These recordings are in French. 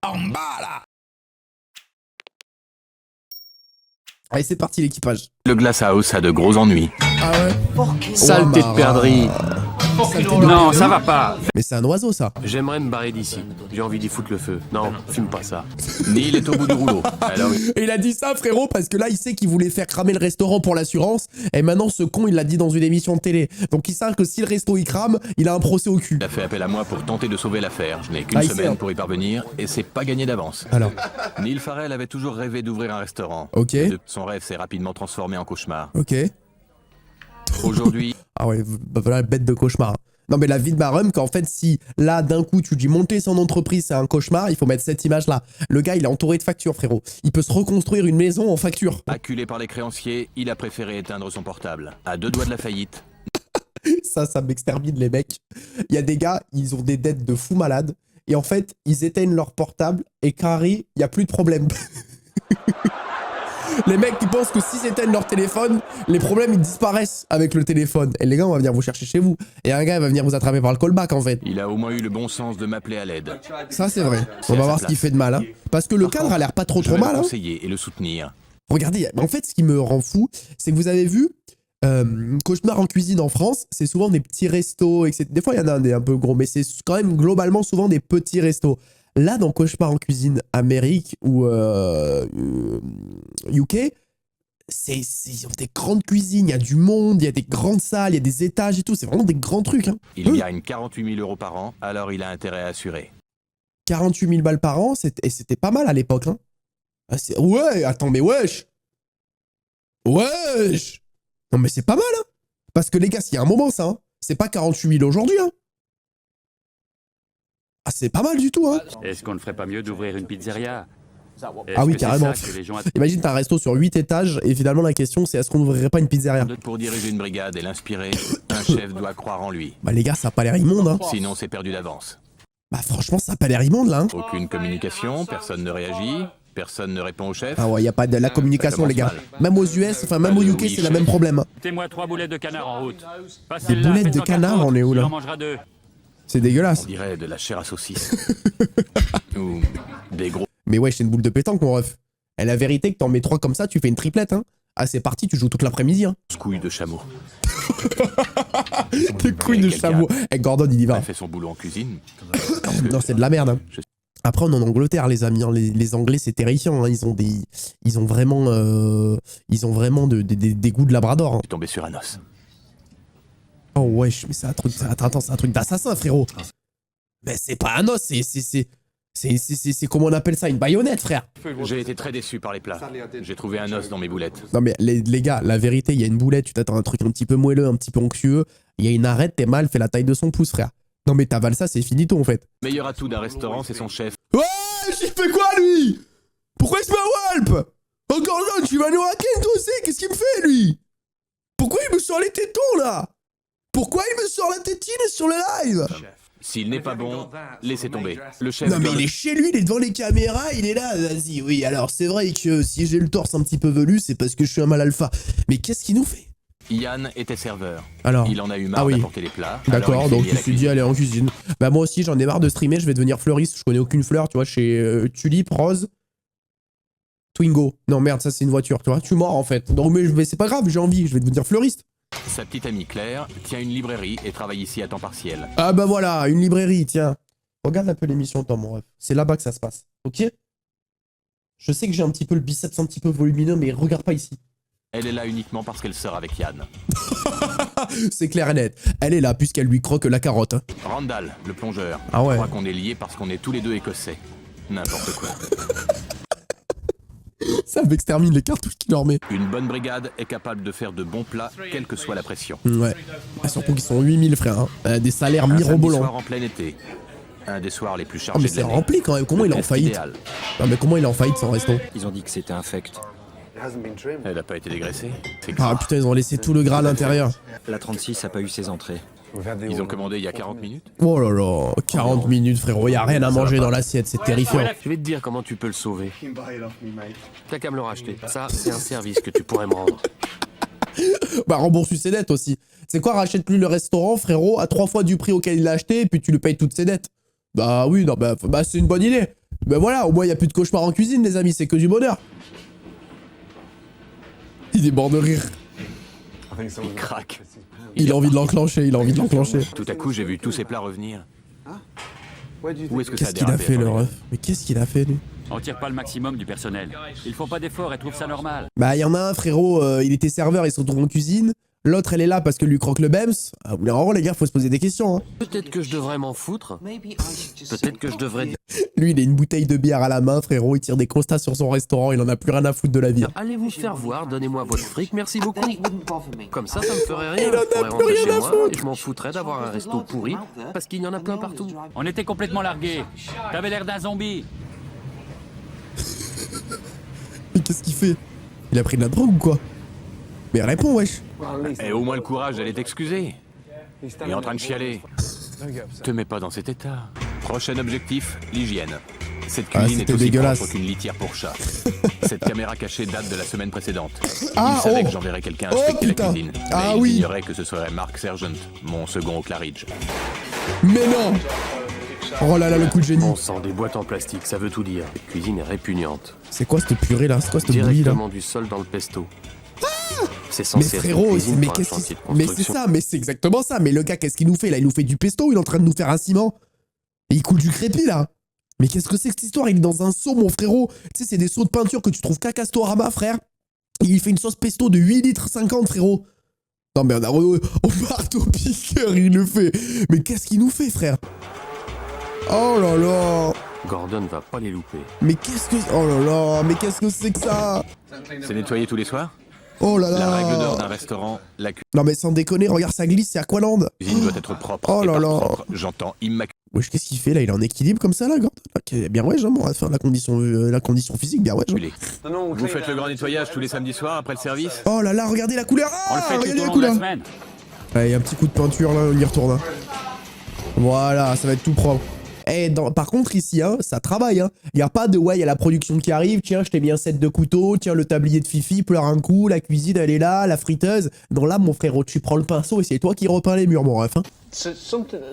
En bas, là. Allez, c'est parti, l'équipage. Le Glasshouse a de gros ennuis. Ah ouais. Saleté de perdrix. Non, ça va pas. Mais c'est un oiseau, ça. J'aimerais me barrer d'ici. J'ai envie d'y foutre le feu. Non, fume pas ça. Neil est au bout du rouleau. Alors, Et il a dit ça, frérot, parce que là, il sait qu'il voulait faire cramer le restaurant pour l'assurance. Et maintenant, ce con, il l'a dit dans une émission de télé. Donc, il sait que si le resto, il crame, il a un procès au cul. il a fait appel à moi pour tenter de sauver l'affaire. Je n'ai qu'une Ah, il sait, semaine hein. pour y parvenir et c'est pas gagné d'avance. Alors, Neil Farrell avait toujours rêvé d'ouvrir un restaurant. ok, Son rêve s'est rapidement transformé en cauchemar. ok. Aujourd'hui, Ah ouais, bah voilà, bête de cauchemar. Non, mais la vie de ma rhum, qu'en fait, si là, d'un coup, tu dis monter son entreprise, c'est un cauchemar, il faut mettre cette image-là. Le gars, il est entouré de factures, frérot. Il peut se reconstruire une maison en facture. acculé par les créanciers, il a préféré éteindre son portable. À 2 doigts de la faillite, Ça m'extermine, les mecs. Il y a des gars, ils ont des dettes de fous malades. Et en fait, ils éteignent leur portable et carré, il n'y a plus de problème. Les mecs, ils pensent que s'ils éteignent leur téléphone, les problèmes, ils disparaissent avec le téléphone. Et les gars, on va venir vous chercher chez vous. Et un gars, il va venir vous attraper par le callback, en fait. il a au moins eu le bon sens de m'appeler à l'aide. Ça, c'est vrai. On à va sa voir ce qu'il place. fait de mal, hein. Parce que le cadre a l'air pas trop Je vais le mal, hein. conseiller et le soutenir. Regardez, en fait, ce qui me rend fou, c'est que vous avez vu, Cauchemar en cuisine en France, c'est souvent des petits restos, etc. Des fois, il y en a des un peu gros, mais c'est quand même globalement souvent des petits restos. Là, dans Cauchemar en cuisine Amérique ou UK, ils ont des grandes cuisines, il y a du monde, il y a des grandes salles, il y a des étages et tout. C'est vraiment des grands trucs. Hein. Il gagne 48 000 € par an, alors il a intérêt à assurer. 48 000 balles par an, c'était pas mal à l'époque. Hein. Ah, ouais, attends, mais wesh. Wesh. Non, mais c'est pas mal. Hein. Parce que les gars, s'il y a un moment, ça, hein, c'est pas 48 000 aujourd'hui. Hein. Ah, c'est pas mal du tout. Hein. Est-ce qu'on ne ferait pas mieux d'ouvrir une pizzeria? Ah oui, carrément. Imagine, t'as un resto sur 8 étages et finalement, la question, c'est est-ce qu'on n'ouvrirait pas une pizzeria? Pour diriger une brigade et l'inspirer, un chef doit croire en lui. Bah, les gars, ça a pas l'air immonde. Hein. Sinon, c'est perdu d'avance. Bah, franchement, ça a pas l'air immonde, là. Hein. Aucune communication, personne ne réagit, personne ne répond au chef. Ah ouais, y a pas de la communication, les gars. mal. Même aux US, enfin, même au UK, c'est le même problème. Hein. Mettez-moi 3 boulettes de canard en route. Des boulettes de canard, on est où, là? On en mangera 2. C'est dégueulasse. On dirait de la chair à saucisse. Ou des gros Mais ouais, c'est une boule de pétanque, mon ref. Et la vérité, que t'en mets 3 comme ça, tu fais une triplette. Hein. Ah, c'est parti, tu joues toute l'après-midi. Hein. couilles de chameau. Des couilles de chameau. Et Gordon, il y Il va. a fait son boulot en cuisine. Non, c'est de la merde. Hein. Après, on est en Angleterre, les amis. Hein. Les Anglais, c'est terrifiant. Hein. Ils ont vraiment des goûts de labrador. Hein. Je suis tombé sur un os. Oh wesh, mais c'est un truc, attends, c'est un truc d'assassin, frérot. Mais c'est pas un os, c'est comment on appelle ça, une baïonnette, frère. J'ai été très déçu par les plats. J'ai trouvé un os dans mes boulettes. Non mais les gars, la vérité, il y a une boulette, tu t'attends à un truc un petit peu moelleux, un petit peu onctueux. Il y a une arête, t'es mal, fait la taille de son pouce, frère. Non mais t'avales ça, c'est finito en fait. Meilleur atout d'un restaurant, c'est son chef. Ouais, il fait quoi lui? Pourquoi il se met à Walp? Oh Gordon, tu vas nous hacker toi aussi, qu'est-ce qu'il me fait lui? Pourquoi il me sort les tétons là? Pourquoi il me sort la tétine sur le live? S'il n'est pas bon, laissez tomber. Le chef. Non mais il est chez lui, il est devant les caméras, il est là, vas-y, oui, alors c'est vrai que si j'ai le torse un petit peu velu, c'est parce que je suis un mal alpha. Mais qu'est-ce qu'il nous fait? Yann était serveur. Alors, Il en a eu marre ah oui. d'apporter les plats. D'accord, alors donc il tu s'est suis mis dit à la aller en cuisine. Bah moi aussi j'en ai marre de streamer, je vais devenir fleuriste, je connais aucune fleur, tu vois, chez Tulipe, Rose, Twingo. Non merde, ça c'est une voiture, tu vois, tu mords en fait. Donc mais c'est pas grave, j'ai envie, je vais devenir fleuriste. Sa petite amie Claire tient une librairie et travaille ici à temps partiel. Ah bah voilà, une librairie, tiens. Regarde un peu l'émission, dans mon ref. C'est là-bas que ça se passe, ok? Je sais que j'ai un petit peu le biceps un petit peu volumineux, mais regarde pas ici. Elle est là uniquement parce qu'elle sort avec Yann. C'est clair et net. Elle est là puisqu'elle lui croque la carotte. Hein. Randall, le plongeur. Ah ouais. Je crois qu'on est liés parce qu'on est tous les deux écossais. N'importe quoi. Ça m'extermine les cartouches qu'il leur met. Une bonne brigade est capable de faire de bons plats, quelle que soit la pression. Ouais. Ah, surtout qu'ils sont 8000 frère. Hein. Des salaires Un samedi mirobolants. soir en plein été. Un des soirs les plus Ah chargés mais de c'est l'année. rempli quand même. Comment il est en test faillite? idéal. Non mais comment il est en faillite son resto? Ils ont dit que c'était infect. Elle n'a pas été dégraissée. C'est Ah grave. putain, ils ont laissé tout le gras à l'intérieur. La 36 a pas eu ses entrées. Ils ont commandé il y a 40 minutes. Oh là là, 40 minutes frérot, y a rien à manger dans l'assiette, c'est terrifiant. Je vais te dire comment tu peux le sauver. T'as qu'à me le racheter. Ça, c'est un service que tu pourrais me rendre. Bah rembourse ses dettes aussi. C'est quoi, rachète plus le restaurant frérot à 3 fois du prix auquel il l'a acheté et puis tu lui payes toutes ses dettes. Bah oui, non bah c'est une bonne idée. Ben voilà, au moins il n'y a plus de cauchemar en cuisine, les amis, c'est que du bonheur. Il est mort de rire. Il craque. Il a envie de l'enclencher, il a envie de l'enclencher. Tout à coup, j'ai vu tous ces plats revenir. Où est-ce que ça a Qu'est-ce qu'il a dérapé, fait, le attendez ref? Mais qu'est-ce qu'il a fait, lui? On tire pas le maximum du personnel. Ils font pas d'efforts et trouvent ça normal. Bah, il y en a un, frérot, il était serveur, il se retrouve en cuisine. L'autre, elle est là parce que lui croque le bems. Ah, vous les gars, faut se poser des questions. Hein. Peut-être que je devrais m'en foutre. Peut-être que je devrais dire Lui, il a une bouteille de bière à la main, frérot. Il tire des constats sur son restaurant. Il en a plus rien à foutre de la vie. allez vous faire voir, donnez-moi votre fric, merci beaucoup. Comme ça me ferait rien. Il en a Je pourrais plus rentrer rien chez à moi foutre. et je m'en foutrais d'avoir un resto pourri parce qu'il y en a plein partout. On était complètement largués. T'avais l'air d'un zombie. Mais qu'est-ce qu'il fait? Il a pris de la drogue ou quoi? Mais réponds, wesh. Et au moins le courage d'aller t'excuser. Il est en train de chialer. Te mets pas dans cet état. Prochain objectif, l'hygiène. Cette Ah, cuisine est c'était aussi dégueulasse. propre qu'une litière pour chat. Cette caméra cachée date de la semaine précédente. Ah, Il savait oh. que j'enverrais quelqu'un Oh, inspecter putain. la cuisine. Ah, mais il oui. ignorait que ce serait Mark Sergeant, mon second au Claridge. Mais non. Oh là là, le coup de génie. On sent des boîtes en plastique, ça veut tout dire. Cette cuisine est répugnante. C'est quoi cette purée là? C'est quoi cette bouillie là? Directement du sol dans le pesto. C'est Mais censé être une frérot, cuisine mais pour un qu'est-ce chantier de qu'il... Mais c'est construction. ça, mais c'est exactement ça. Mais le gars, qu'est-ce qu'il nous fait là? Il nous fait du pesto, il est en train de nous faire un ciment. Et il coule du crépi là. Mais qu'est-ce que c'est que cette histoire? Il est dans un seau, mon frérot. Tu sais, c'est des seaux de peinture que tu trouves qu'à Castorama, frère. Et il fait une sauce pesto de 8 litres 50, frérot. Non mais on a au marteau piqueur, il le fait. Mais qu'est-ce qu'il nous fait, frère? Oh là là. Gordon va pas les louper. Mais qu'est-ce que... Oh là là, mais qu'est-ce que c'est que ça? C'est nettoyé tous les soirs? Oh là là. La règle d'or d'un restaurant, la Non mais sans déconner, regarde ça glisse, c'est Aqualand. cuisine doit être propre. Oh et là par là. propre, j'entends immaculée. Wesh, qu'est-ce qu'il fait là? Il est en équilibre comme ça là, Gordon? Ok, bien ouais, on va faire la condition physique, bien ouais. Vous faites le grand nettoyage tous les samedis soirs après le service? Oh là là, regardez la couleur. On le Ah, fait tout regardez au la long de la couleur. semaine. Allez, un petit coup de peinture là, on y retourne. Hein. Voilà, ça va être tout propre. Eh, par contre ici, hein, ça travaille. Hein. Y a pas de ouais, y a la production qui arrive. Tiens, je t'ai mis un set de couteaux. Tiens, le tablier de Fifi pleure un coup. La cuisine, elle est là. La friteuse. Non, là, mon frérot, tu prends le pinceau et c'est toi qui repeins les murs, mon ref. Hein.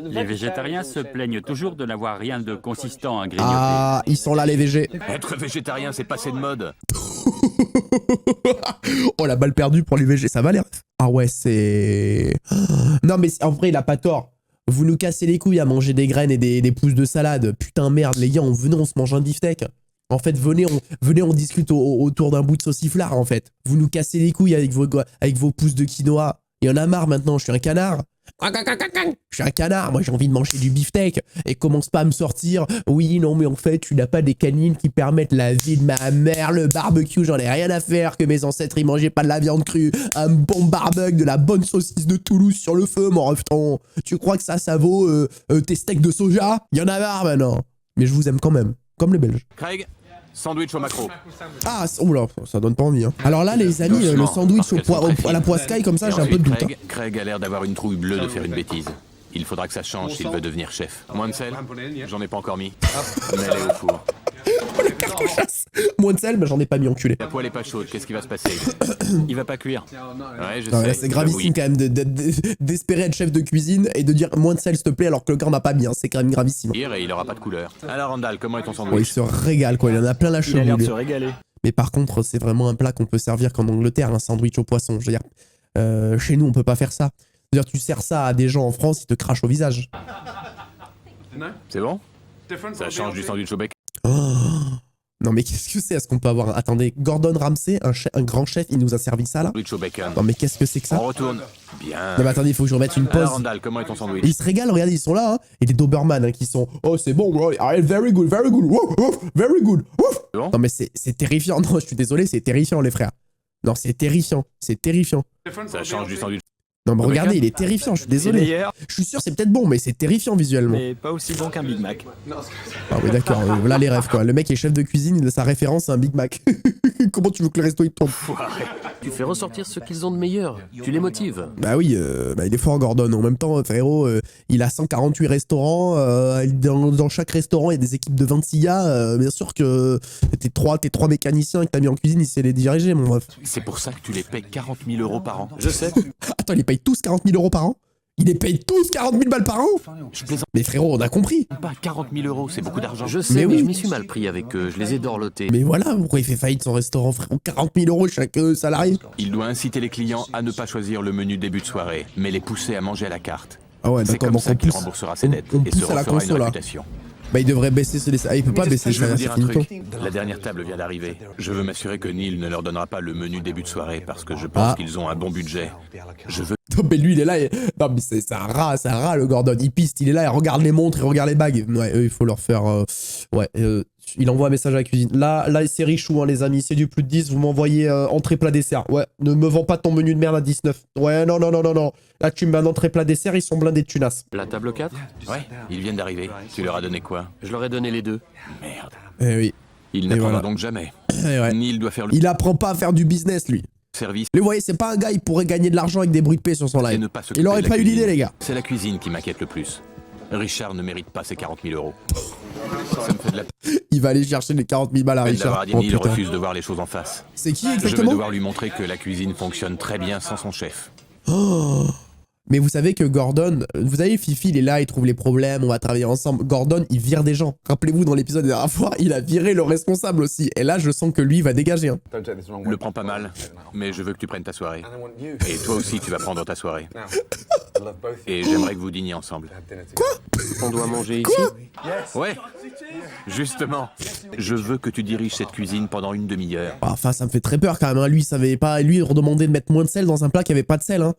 Les végétariens se plaignent toujours de n'avoir rien de consistant à grignoter. Ah, ils sont là, les VG. Être végétarien, c'est passé de mode. Oh, la balle perdue pour les VG, ça va les refs? Ah ouais, c'est... Non, mais en vrai, il a pas tort. Vous nous cassez les couilles à manger des graines et des pousses de salade. Putain, merde, les gars, venez, on se mange un beefsteak. En fait, venez, on discute autour d'un bout de sauciflard, en fait. Vous nous cassez les couilles avec vos pousses de quinoa. Il y en a marre maintenant, je suis un canard. Je suis un canard, moi j'ai envie de manger du beefsteak. Et commence pas à me sortir. Oui, non, mais en fait, tu n'as pas des canines qui permettent la vie de ma mère. Le barbecue, j'en ai rien à faire que mes ancêtres ils mangeaient pas de la viande crue. Un bon barbecue, de la bonne saucisse de Toulouse sur le feu, mon refton. Tu crois que ça vaut tes steaks de soja? Il y en a marre maintenant. Mais je vous aime quand même, comme les Belges. Craig, sandwich au macro. Ah, oula, ça donne pas envie. Hein. Alors là, les amis, le Doucement, sandwich parce qu'elles sont très à la fines. poiscaille comme ça, Et j'ai un peu de ensuite, doute. Hein. Craig a l'air d'avoir une trouille bleue de faire une bêtise. Il faudra que ça change s'il veut devenir chef. Moins de sel? J'en ai pas encore mis. Mets-les au four. Le cartouchasse. Moins de sel, mais j'en ai pas mis, enculé. La poêle est pas chaude, qu'est-ce qui va se passer? Il va pas cuire. Ouais, je Non, sais. là, c'est gravissime quand même d'espérer être chef de cuisine et de dire moins de sel s'il te plaît alors que le gars n'a pas mis. Hein. C'est quand même gravissime. Et il aura pas de couleur. Alors Randall, comment est ton Oh, il sandwich? se régale quoi, il en a plein la Il a l'air de cheville. se régaler. Mais par contre, c'est vraiment un plat qu'on peut servir qu'en Angleterre, un sandwich au poisson. Je veux dire, chez nous, on peut pas faire ça. C'est-à-dire, tu sers ça à des gens en France, ils te crachent au visage. C'est bon? Ça change du sandwich au bacon. Oh. Non mais qu'est-ce que c'est? Est-ce qu'on peut avoir... Attendez, Gordon Ramsay, un grand chef, il nous a servi ça là? Sandwich au bacon. Non mais qu'est-ce que c'est que ça? On retourne. Bien. Non mais attendez, il faut que je remette une pause. Alors Randall, comment est ton sandwich? Et ils se régalent, regardez, ils sont là, hein. Et les Doberman hein, qui sont oh c'est bon, bro. Ah, very good, woof, woof, very good. Woof. Bon. Non mais c'est terrifiant, non je suis désolé, c'est terrifiant les frères. Non c'est terrifiant, c'est terrifiant. Ça change du sandwich. Non mais Le regardez, bacon il est terrifiant, je suis C'est désolé. meilleur, Je suis sûr c'est peut-être bon, mais c'est terrifiant visuellement. mais pas aussi bon qu'un Big Mac. Ah oui d'accord, là les rêves quoi. Le mec est chef de cuisine, sa référence c'est un Big Mac. Comment tu veux que le resto il tombe? Tu fais ressortir ce qu'ils ont de meilleur. Tu les motives. Bah oui, il est fort Gordon. En même temps, frérot, il a 148 restaurants. Dans chaque restaurant, il y a des équipes de 26 gars. Bien sûr que tes trois mécaniciens que t'as mis en cuisine, il sait les diriger, mon ref. C'est pour ça que tu les payes 40 000 € par an. Je sais. Attends, ils payent tous 40 000 € par an? Il les paye tous 40 000 balles par an. Je plaisante Mais frérot, on a compris. pas, 40 000 euros, c'est beaucoup d'argent. Je sais, Mais mais oui. je m'y suis mal pris avec eux. Je les ai dorlotés. Mais voilà, pourquoi il fait faillite son restaurant, frérot? 40 000 euros chaque salarié. Il doit inciter les clients à ne pas choisir le menu début de soirée, mais les pousser à manger à la carte. Ah ouais, C'est d'accord, comme donc ça on qu'il pousse. remboursera ses dettes on et se pousse à la refera une conso, là. réputation. Bah il devrait baisser ses... Ah il peut pas baisser, Je vais vous c'est dire un finito. truc. La dernière table vient d'arriver. Je veux m'assurer que Neil ne leur donnera pas le menu début de soirée parce que je pense Ah. qu'ils ont un bon budget. Je veux Non mais lui il est là, non mais c'est un rat le Gordon, il piste, il est là, il regarde les montres, il regarde les bagues. Ouais, eux, il faut leur faire... il envoie un message à la cuisine. Là c'est richou hein, les amis, c'est du plus de 10, vous m'envoyez entrée plat dessert. Ouais, ne me vends pas ton menu de merde à 19. Ouais, non. Là tu me mets un entrée plat dessert, ils sont blindés de tunas. La table 4? Ouais, ils viennent d'arriver. Tu leur as donné quoi? Je leur ai donné les deux. Merde. Eh oui. Il n'apprendra voilà. donc jamais. Eh ouais. Neil doit faire le Il apprend pas à faire du business lui. service Mais vous voyez, c'est pas un gars, il pourrait gagner de l'argent avec des bruits de paix sur son et live. ne pas s'occuper Il aurait de la pas eu cuisine. l'idée les gars. C'est la cuisine qui m'inquiète le plus. Richard ne mérite pas ses 40 000 euros. Ça me fait de la Il va aller chercher les 40 000 balles à peine Richard. d'avoir dit Oh, Neil putain. refuse de voir les choses en face. C'est qui Je vais exactement? devoir lui montrer que la cuisine fonctionne très bien sans son chef. Oh. Mais vous savez que Gordon, vous savez, Fifi, il est là, il trouve les problèmes, on va travailler ensemble. Gordon, il vire des gens. Rappelez-vous, dans l'épisode de la dernière fois, il a viré le responsable aussi. Et là, je sens que lui, il va dégager. Hein. Le prends pas mal, mais je veux que tu prennes ta soirée. Et toi aussi, tu vas prendre ta soirée. Et j'aimerais que vous dîniez ensemble. On doit manger ici? Ouais, justement. Je veux que tu diriges cette cuisine pendant une demi-heure. Enfin, ça me fait très peur quand même. Hein. Lui, il savait pas. Lui, il redemandait de mettre moins de sel dans un plat qui avait pas de sel. Hein.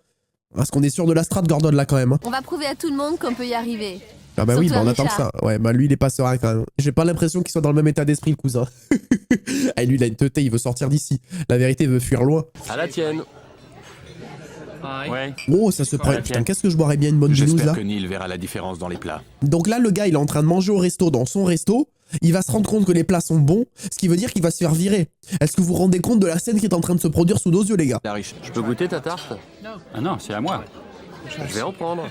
Parce qu'on est sûr de la strat, Gordon, là, quand même. Hein. On va prouver à tout le monde qu'on peut y arriver. Ah bah oui, Surtout bah on à attend que Richard. ça. Ouais, bah lui, il est pas serein quand même. J'ai pas l'impression qu'il soit dans le même état d'esprit, le cousin. Ah, lui, il a une teuté, il veut sortir d'ici. La vérité, il veut fuir loin. À la tienne. Ouais. Oh, ça se prend. Putain, qu'est-ce que je boirais bien une bonne binouse, J'espère là. que Neil verra la différence dans les plats. Donc là, le gars, il est en train de manger au resto, dans son resto. Il va se rendre compte que les plats sont bons, ce qui veut dire qu'il va se faire virer. Est-ce que vous vous rendez compte de la scène qui est en train de se produire sous nos yeux, les gars? La riche. Je peux goûter ta tarte? Ah non, c'est à moi. Je vais en prendre.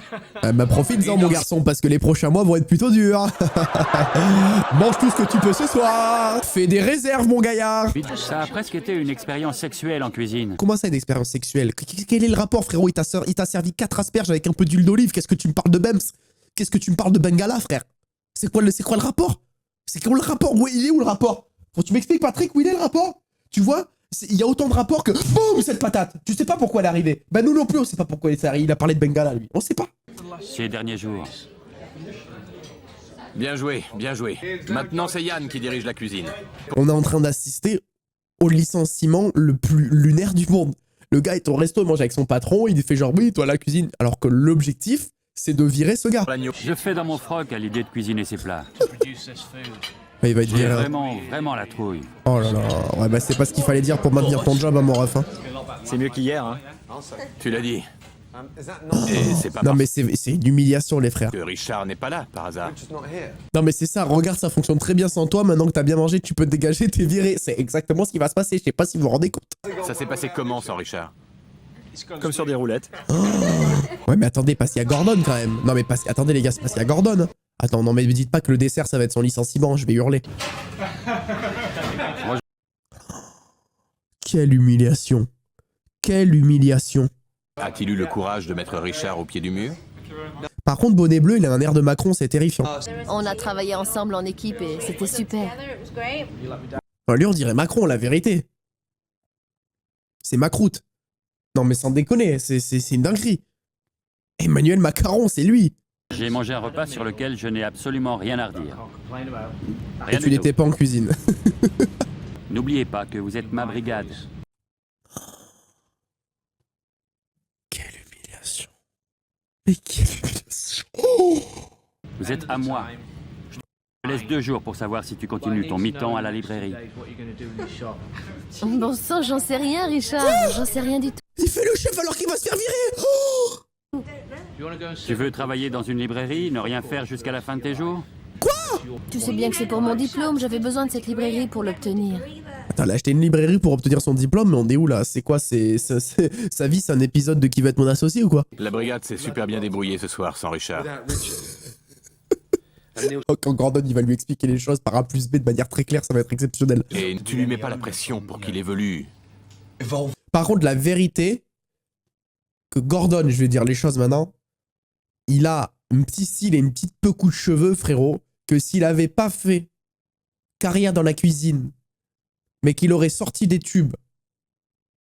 Bah profite-en, mon garçon, parce que les prochains mois vont être plutôt durs. Mange tout ce que tu peux ce soir. Fais des réserves, mon gaillard. Ça a presque été une expérience sexuelle en cuisine. Comment ça, une expérience sexuelle? Quel est le rapport, frérot? Il t'a servi 4 asperges avec un peu d'huile d'olive. Qu'est-ce que tu me parles de Bems? Qu'est-ce que tu me parles de Bengala, frère? C'est quoi le rapport? C'est quoi le rapport? Il est où le rapport? Faut que tu m'expliques, Patrick, où il est le rapport? Tu vois? Il y a autant de rapports que BOUM cette patate. Tu sais pas pourquoi elle est arrivée. Bah nous non plus, on sait pas pourquoi elle est arrivée. Il a parlé de Bengala, lui. On sait pas. Ces derniers jours. Bien joué, bien joué. Maintenant, c'est Yann qui dirige la cuisine. On est en train d'assister au licenciement le plus lunaire du monde. Le gars est au resto, il mange avec son patron, il fait genre oui, toi la cuisine. Alors que l'objectif, c'est de virer ce gars. L'agneau. Je fais dans mon froc à l'idée de cuisiner ces plats. Il va être J'ai viré. vraiment la trouille. Oh là là. Ouais, bah c'est pas ce qu'il fallait dire pour maintenir ton job, hein, mon ref. Hein. C'est mieux qu'hier, hein. Tu l'as dit. Et c'est pas Non parce mais c'est une humiliation, les frères. que Richard n'est pas là, par hasard. Non mais c'est ça, regarde, ça fonctionne très bien sans toi. Maintenant que t'as bien mangé, tu peux te dégager, t'es viré. C'est exactement ce qui va se passer. Je sais pas si vous vous rendez compte. Ça s'est passé comment sans Richard? Comme sur des roulettes. Ouais, mais attendez, parce qu'il y a Gordon quand même. Non mais attendez les gars, c'est parce qu'il y a Gordon. Attends, non mais me dites pas que le dessert ça va être son licenciement, je vais hurler. Quelle humiliation. Quelle humiliation. A-t-il eu le courage de mettre Richard au pied du mur? Par contre, Bonnet Bleu, il a un air de Macron, c'est terrifiant. On a travaillé ensemble en équipe et c'était super. Enfin, lui, on dirait Macron, la vérité. C'est Macroute. Non mais sans déconner, c'est une dinguerie. Emmanuel Macaron, c'est lui. J'ai mangé un repas sur lequel je n'ai absolument rien à redire. Et Rien tu du n'étais tout. pas en cuisine. N'oubliez pas que vous êtes ma brigade. Quelle humiliation. Mais quelle humiliation. Oh, Vous êtes à moi. Je te laisse 2 jours pour savoir si tu continues ton mi-temps à la librairie. Bon sang, j'en sais rien, Richard. J'en sais rien du tout. il fait le chef alors qu'il va se faire virer. Oh, Tu veux travailler dans une librairie, ne rien faire jusqu'à la fin de tes jours? Tu sais bien que c'est pour mon diplôme. J'avais besoin de cette librairie pour l'obtenir. attends, il a acheté une librairie pour obtenir son diplôme, mais on est où là? C'est quoi? Sa vie, c'est un épisode de Qui va être mon associé ou quoi? La brigade s'est super bien débrouillée ce soir sans Richard. Oh, quand Gordon il va lui expliquer les choses par A plus B de manière très claire, ça va être exceptionnel. Et tu lui mets pas la pression pour qu'il évolue. Par contre, la vérité, que Gordon, je vais dire les choses maintenant, il a un petit style et une petite peu coup de cheveux, frérot, que s'il avait pas fait carrière dans la cuisine, mais qu'il aurait sorti des tubes,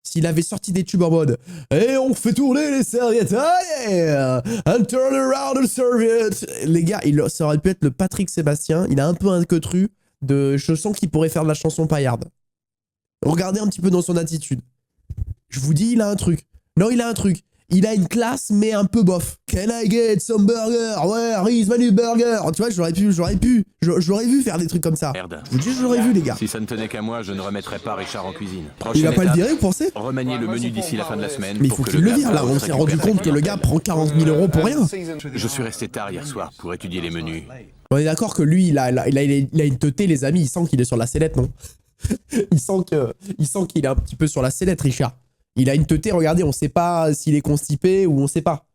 s'il avait sorti des tubes en mode « Et on fait tourner les serviettes, ah yeah, and turn around the serviette !» Les gars, ça aurait pu être le Patrick Sébastien. Il a un peu un queutru de... Je sens qu'il pourrait faire de la chanson paillarde. Regardez un petit peu dans son attitude. Je vous dis, il a un truc. Non, il a un truc. Il a une classe, mais un peu bof. Can I get some burger? Ouais, Reese Manu Burger. Tu vois, j'aurais vu faire des trucs comme ça. Merde. Je vous dis, j'aurais vu, les gars. Si ça ne tenait qu'à moi, je ne remettrais pas Richard en cuisine. Il Prochaine va pas le étape, virer, vous pensez? remanier le menu d'ici la fin de la semaine. Mais il pour faut que qu'il le Glass vire, là. House On s'est rendu récupère compte que le gars clientèle. prend 40 000 € pour rien. Je suis resté tard hier soir pour étudier les menus. On est d'accord que lui, il a une teuté, les amis. Il sent qu'il est sur la sellette, non? Il sent qu'il est un petit peu sur la sellette, Richard. Il a une teuté, regardez, on sait pas s'il est constipé ou on sait pas.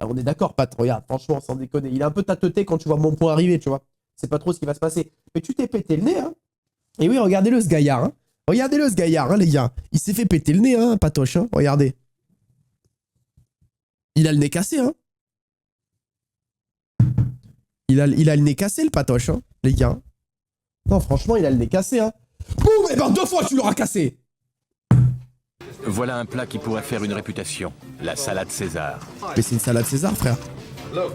On est d'accord, Pat, regarde, franchement, sans déconner. Il a un peu ta teuté quand tu vois mon point arriver, tu vois. C'est pas trop ce qui va se passer. Mais tu t'es pété le nez, hein. Et oui, regardez-le, ce gaillard, hein. Regardez-le, ce gaillard, hein, les gars. Il s'est fait péter le nez, hein, Patoche, hein. Regardez. Il a le nez cassé, hein. Il a le nez cassé, le Patoche, hein, les gars. Non, franchement, il a le nez cassé, hein. Boum, et ben 2 fois, tu l'auras cassé. Voilà un plat qui pourrait faire une réputation. La salade César. Mais c'est une salade César, frère.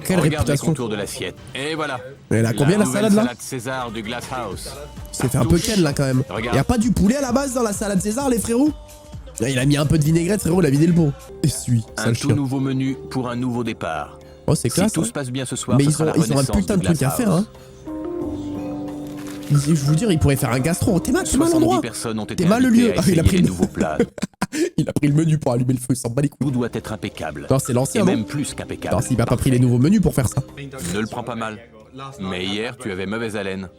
Quelle Regarde les réputation. contours de l'assiette. Et voilà. Elle a combien la nouvelle salade là? Salade César du Glass House. C'est fait un peu ken là quand même. Regarde. Y a pas du poulet à la base dans la salade César, les frérots? Il a mis un peu de vinaigrette, frérot, il a vidé le pot. Et celui, Un sale tout chien. nouveau menu pour un nouveau départ. Oh, c'est Si classe. tout Hein. se passe bien ce soir, Mais ce ils sera ont la un renaissance putain de du truc à Glass faire, House. hein. Je vous dire, il pourrait faire un gastro. T'es mal 70 l'endroit. personnes ont été T'es mal le invitées lieu. à Ah, il a essayer pris les le... nouveaux plats. il a pris le menu pour allumer le feu, il s'en bat les couilles. Tout doit être impeccable. Non, c'est Et l'ancien, non? même plus qu'impeccable. Non, s'il m'a pas pris les nouveaux menus pour faire ça. Ne le prends pas mal. Mais hier, tu avais mauvaise haleine.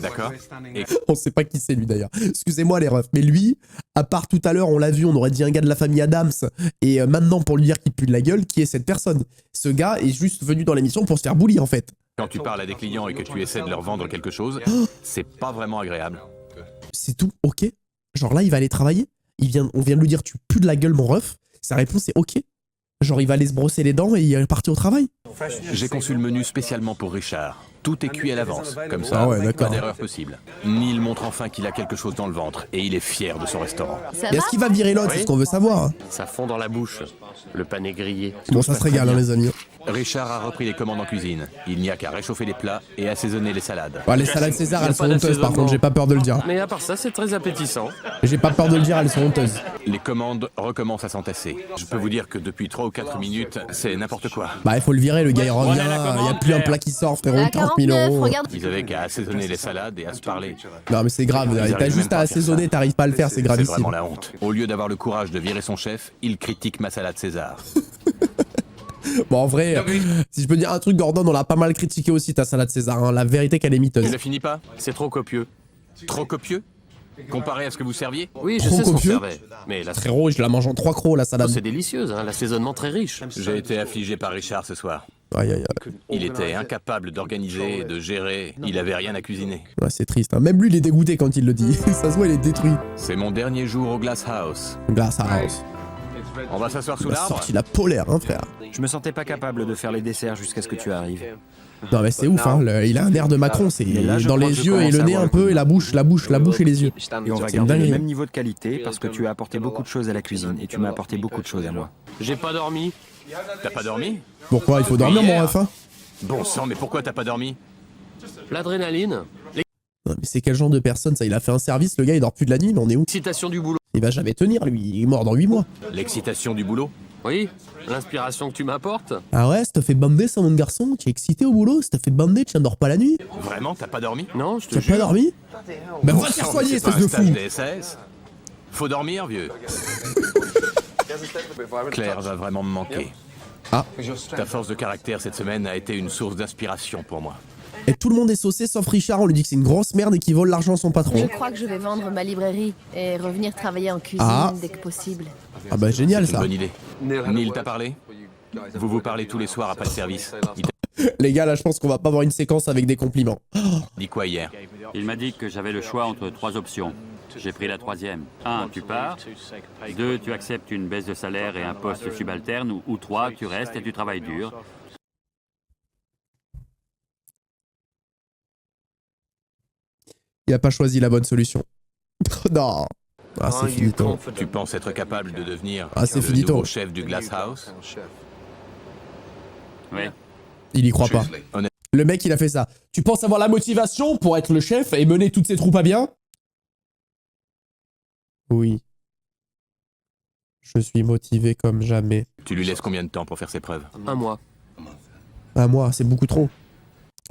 D'accord? Et On sait pas qui c'est lui d'ailleurs. Excusez-moi les refs. Mais lui, à part tout à l'heure, on l'a vu, on aurait dit un gars de la famille Adams. Et maintenant, pour lui dire qu'il pue de la gueule, qui est cette personne? Ce gars est juste venu dans l'émission pour se faire bully en fait. quand tu parles à des clients et que tu essaies de leur vendre quelque chose, c'est pas vraiment agréable. C'est tout, ok. Genre là, il va aller travailler. On vient de lui dire, tu pues de la gueule, mon ref. Sa réponse est ok. Genre, il va aller se brosser les dents et il est parti au travail. J'ai conçu le menu spécialement pour Richard. Tout est cuit à l'avance. Comme ça, Ah ouais, d'accord. pas d'erreur possible. Neil montre enfin qu'il a quelque chose dans le ventre et il est fier de son restaurant. Ça Et va? est-ce qu'il va virer l'autre? C'est ce qu'on veut savoir. Hein. Ça fond dans la bouche. Le pain est grillé. Bon, ça se régale, hein, les amis. Richard a repris les commandes en cuisine. Il n'y a qu'à réchauffer les plats et assaisonner les salades. Ouais, les salades César, elles pas sont honteuses par contre, j'ai pas peur de le dire. Mais à part ça, c'est très appétissant. J'ai pas peur de le dire, elles sont honteuses. Les commandes recommencent à s'entasser. Je peux vous dire que depuis 3 ou 4 minutes, c'est n'importe quoi. Bah, il faut le virer, le gars il revient, il y a plus un plat qui sort, frérot, À 40 000 49, euros. regarde. Ils avaient qu'à assaisonner les salades et à se parler. Non, mais c'est grave, Ils t'as arrivent juste même pas à à faire assaisonner, ça. t'arrives pas à le faire, c'est C'est gravissime. vraiment la honte. Au lieu d'avoir le courage de virer son chef, il critique ma salade César. Bon, en vrai, si je peux dire un truc, Gordon, on l'a pas mal critiqué aussi ta salade César, hein. La vérité qu'elle est Tu miteuse. ne finis pas? C'est trop copieux. Trop copieux? Comparé à ce que vous serviez? Oui, je Trop sais ce qu'on copieux. servait. Mais la Frérot, je la mange en 3 crocs, la salade. c'est délicieuse, hein, l'assaisonnement très riche. J'ai été affligé par Richard ce soir. Aïe, aïe, aïe. Il était incapable d'organiser, de gérer. Il avait rien à cuisiner. Ouais, c'est triste, hein. Même lui, il est dégoûté quand il le dit. Ça se voit, il est détruit. C'est mon dernier jour au Glass House. Glass House. On va s'asseoir sous Il a l'arbre? sorti la polaire, hein, frère. Je me sentais pas capable de faire les desserts jusqu'à ce que tu arrives. Non, mais c'est ouf, hein. Il a un air de Macron, c'est Mais là, je dans crois les que je yeux et commence le à nez voir un le peu, coup. et la bouche et les yeux. Et on va C'est garder dingue, le hein. même niveau de qualité parce que tu as apporté beaucoup de choses à la cuisine et tu m'as apporté beaucoup de choses à moi. J'ai pas dormi. T'as pas dormi? Pourquoi? Il faut dormir, mon ref, hein. Bon sang, mais pourquoi t'as pas dormi? L'adrénaline, Non, mais c'est quel genre de personne, ça? Il a fait un service, le gars, il dort plus de la nuit, mais on est où? l'excitation du boulot. Il va jamais tenir, lui. Il est mort dans 8 mois. L'excitation du boulot? Oui, l'inspiration que tu m'apportes. Ah ouais, ça te fait bander, ça, mon garçon? Tu es excité au boulot? Ça te fait bander, tu n'endors pas la nuit? Vraiment, t'as pas dormi? Non, je te Tu as jure. pas dormi? Ben va te faire Non, soigner, mais c'est pas espèce de un fou! stage DSS. Faut dormir, vieux. Claire va vraiment me manquer. Ah. Ta force de caractère cette semaine a été une source d'inspiration pour moi. Et tout le monde est saucé sauf Richard, on lui dit que c'est une grosse merde et qu'il vole l'argent à son Je patron. crois que je vais vendre ma librairie et revenir travailler en cuisine Ah. dès que possible. Ah bah génial C'est une ça. bonne idée. Neil t'a parlé? Vous vous parlez tous les soirs après le service. Il t'a Les gars, là je pense qu'on va pas avoir une séquence avec des compliments. dit quoi hier? Il m'a dit que j'avais le choix entre 3 options. J'ai pris la 3e. 1, tu pars. 2, tu acceptes une baisse de salaire et un poste subalterne. Ou 3, tu restes et tu travailles dur. Il a pas choisi la bonne solution. Non. Ah, c'est finito. Tu penses être capable de devenir Ah, c'est le finito. nouveau chef du Glass House? Oui. Il y croit pas. Honnêtement. Le mec, il a fait ça. Tu penses avoir la motivation pour être le chef et mener toutes ces troupes à bien? Oui. Je suis motivé comme jamais. Tu lui laisses combien de temps pour faire ses preuves? Un mois. Un mois, c'est beaucoup trop.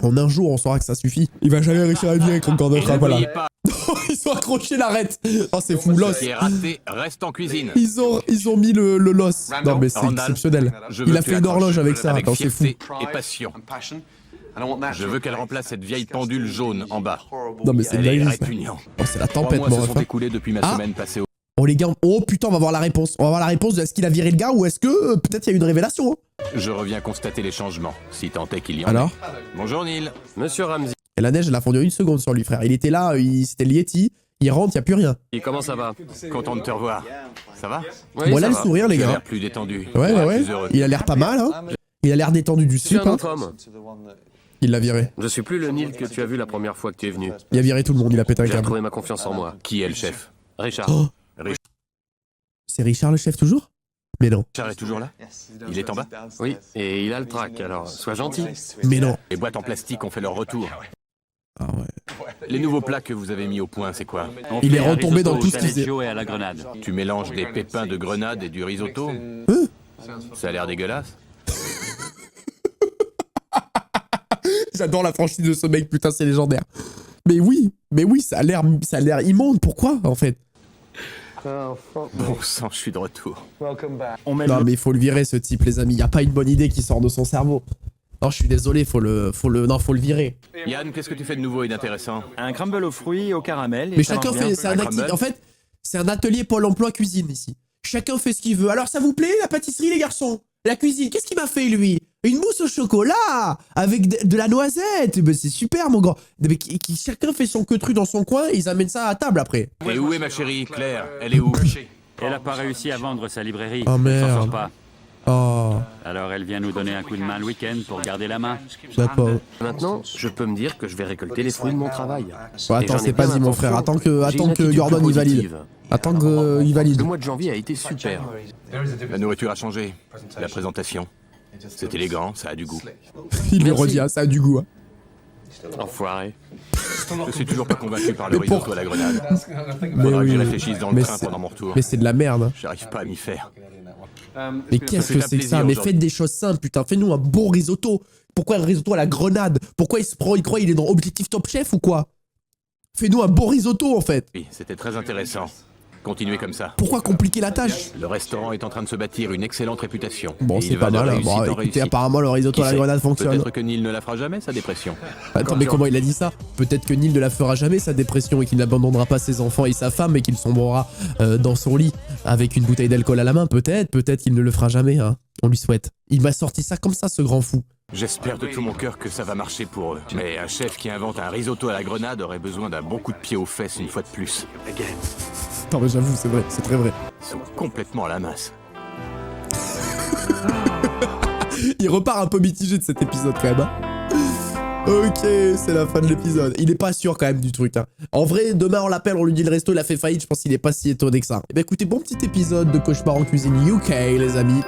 En un jour, on saura que ça suffit. Il va jamais réussir à le virer avec encore de frappe, N'oubliez voilà. pas, Ils ont accroché l'arête. Oh, c'est fou, l'os. ce qui est raté reste en cuisine. Ils ont mis le los. Non, mais c'est Randall, exceptionnel. Je veux Il a que tu fait une accroches horloge avec ça. avec Attends, c'est fou. fierté et passion. Je veux qu'elle remplace cette vieille pendule jaune en bas. Non, mais c'est Elle est dingue, ça. répugnante. Oh, c'est la 3 tempête, mois mon se ref. sont écoulés depuis ma Ah. semaine passée au... Oh, les gars. Oh, putain, on va voir la réponse. On va voir la réponse de est-ce qu'il a viré le gars ou est-ce que peut-être il y a eu une révélation. Hein. Je reviens constater les changements, si tant est qu'il y en Alors ait. Bonjour Neil. Monsieur Ramsey, Et la neige, elle a fondu une seconde sur lui, frère. Il était là, c'était le Yeti. Il rentre, il n'y a plus rien. comment ça va? Content de te revoir. Ça va? Oui, Voilà ça le va. sourire, les Tu as gars. l'air plus détendu. Ouais, ouais. Plus heureux. Il a l'air pas mal, hein. Il a l'air détendu du Je suis slip, un hein. autre homme. Il l'a viré. Je suis plus le Neil que tu as vu la première fois que tu es venu. Il a viré tout le monde, il a pété un J'ai câble. retrouvé ma confiance en moi. Qui est le chef? Richard. Oh. Richard C'est Richard le chef toujours? Mais non. est toujours là? Il est en bas? Oui, et il a le trac, alors sois gentil. Mais non. Les boîtes en plastique ont fait leur retour. Ah ouais. Les nouveaux plats que vous avez mis au point, c'est quoi? On Il fait est un retombé risotto dans tout au ce qu'il faisait. taleggio et à la grenade. Tu mélanges des pépins de grenade et du risotto? Ça a l'air dégueulasse. J'adore la franchise de ce mec, putain, c'est légendaire. Mais oui, ça a l'air immonde. Pourquoi, en fait? Bon sang, je suis de retour. On met Non, mais il faut le virer, ce type, les amis. Il n'y a pas une bonne idée qui sort de son cerveau. Non, je suis désolé, faut le virer. Yann, qu'est-ce que tu fais de nouveau et d'intéressant? un crumble aux fruits, au caramel. et Mais ça chacun marche bien. fait, c'est un Un acti- crumble. en fait, c'est un atelier Pôle emploi cuisine ici. Chacun fait ce qu'il veut. Alors, ça vous plaît, la pâtisserie, les garçons? La cuisine, qu'est-ce qu'il m'a fait, lui? Une mousse au chocolat avec de la noisette. Ben, c'est super, mon grand. Mais chacun fait son queutru dans son coin et ils amènent ça à table après. Et où est ma chérie, Claire? Elle est où? Elle n'a pas réussi à vendre sa librairie. Oh, Elle s'en merde. sort pas. Oh, Alors elle vient nous donner un coup de main le week-end pour garder la main. la pauvre. Maintenant, je peux me dire que je vais récolter les fruits de mon travail. Bon, Et attends, j'en ai c'est bien pas dit, mon l'intention. frère. Attends J'ai une que attitude Gordon plus il valide. positive. Attends qu'il valide. Le mois de janvier a été super. La nourriture a changé. La présentation. C'est élégant, ça a du goût. Il le Merci. redit, hein, ça a du goût. Hein. Enfoiré. Je suis toujours pas convaincu par le Mais pour- risotto à la grenade. Mais Faudra que oui, j'y oui. réfléchisse dans Mais le train c'est- pendant mon retour. Mais c'est de la merde. Hein. J'arrive pas à m'y faire. Mais qu'est-ce que fait un c'est que ça? plaisir Mais aujourd'hui. faites des choses simples, putain. Fais-nous un bon risotto. Pourquoi un risotto à la grenade? Pourquoi il croit il est dans Objectif Top Chef ou quoi? Fais-nous un bon risotto, en fait. Oui, c'était très intéressant. Continuez comme ça. Pourquoi compliquer la tâche? Le restaurant est en train de se bâtir une excellente réputation. Bon, Et c'est il va pas de mal. Hein. réussite Bon, en écoutez, réussite. apparemment, le risotto Qui à la sait? grenade fonctionne. Peut-être que Neil ne la fera jamais, sa dépression. Attends, mais comment il a dit ça? Peut-être que Neil ne la fera jamais, sa dépression, et qu'il n'abandonnera pas ses enfants et sa femme, et qu'il sombrera dans son lit avec une bouteille d'alcool à la main. Peut-être qu'il ne le fera jamais. Hein. On lui souhaite. Il m'a sorti ça comme ça, ce grand fou. J'espère de tout mon cœur que ça va marcher pour eux. Mais un chef qui invente un risotto à la grenade aurait besoin d'un bon coup de pied aux fesses une fois de plus. Non, mais j'avoue, c'est vrai, c'est très vrai. Ils sont complètement à la masse. Il repart un peu mitigé de cet épisode quand même. Hein. Ok, c'est la fin de l'épisode. Il est pas sûr quand même du truc. Hein. En vrai, demain on l'appelle, on lui dit le resto, il a fait faillite. Je pense qu'il est pas si étonné que ça. Et ben écoutez, bon petit épisode de Cauchemar en cuisine UK, les amis.